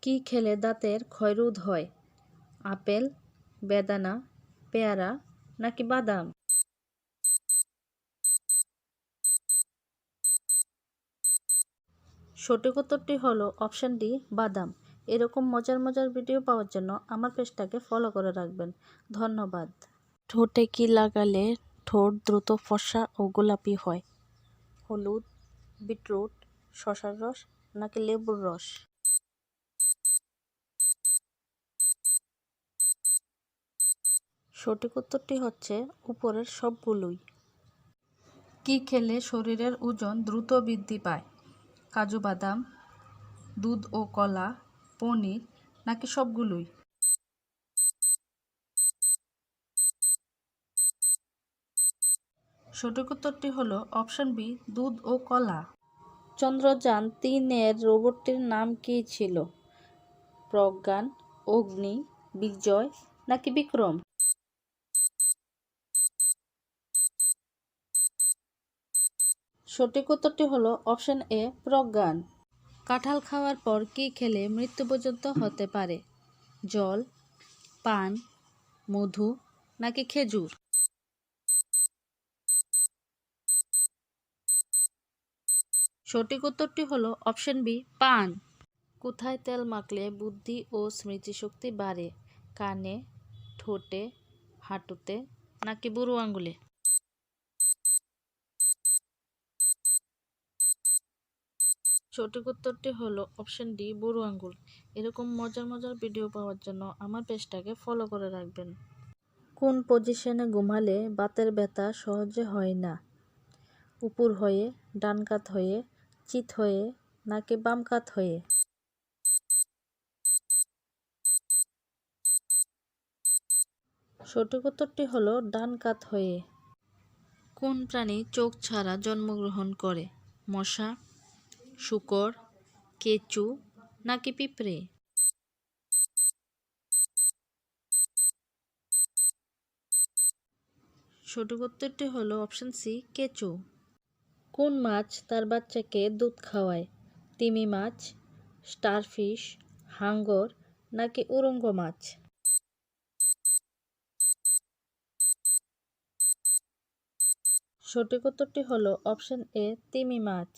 কি খেলে দাঁতের ক্ষয়রোধ হয়? আপেল, বেদানা, পেয়ারা নাকি বাদাম? সঠিক উত্তরটি হলো অপশন ডি, বাদাম। এরকম মজার মজার ভিডিও পাওয়ার জন্য আমার পেজটাকে ফলো করে রাখবেন। ধন্যবাদ। ঠোঁটে কি লাগালে ঠোঁট দ্রুত ফর্সা ও গোলাপি হয়? হলুদ, বিটরুট, শসার রস নাকি লেবুর রস? সঠিক উত্তরটি হচ্ছে উপরের সবগুলোই। কি খেলে শরীরের ওজন দ্রুত বৃদ্ধি পায়? কাজু বাদাম, দুধ ও কলা, পনির নাকি সবগুলোই? সঠিক উত্তরটি হলো অপশন বি, দুধ ও কলা। চন্দ্রযান-3 রোবটটির নাম কী ছিল? প্রজ্ঞান, অগ্নি, বিজয় নাকি বিক্রম? সঠিক উত্তরটি হলো অপশন এ, প্রজ্ঞান। কাঁঠাল খাওয়ার পর কি খেলে মৃত্যু পর্যন্ত হতে পারে? জল, পান, মধু নাকি খেজুর? সঠিক উত্তরটি হলো অপশন বি, পান। কোথায় তেল মাখলে বুদ্ধি ও স্মৃতিশক্তি বাড়ে? কানে, ঠোঁটে, হাঁটুতে নাকি বুড়ো আঙুলে? সঠিক উত্তরটি হলো অপশন ডি, বুড়ো আঙুল। এরকম মজার মজার ভিডিও পাওয়ার জন্য আমার পেজটাকে ফলো করে রাখবেন। কোন পজিশনে ঘুমালে বাতের ব্যথা সহজে হয় না? উপর হয়ে, ডান কাত হয়ে, চিত হয়ে নাকি বাম কাত হয়ে? সঠিক উত্তরটি হলো ডান কাত হয়ে। কোন প্রাণী চোখ ছাড়া জন্মগ্রহণ করে? মশা, শূকর, কেঁচু নাকি পিঁপড়ে? সঠিক উত্তরটি হলো অপশন সি, কেঁচু। কোন মাছ তার বাচ্চাকে দুধ খাওয়ায়? তিমি মাছ, স্টারফিশ, হাঙ্গর নাকি উড়ঙ্গ মাছ? সঠিক উত্তরটি হলো অপশন এ, তিমি মাছ।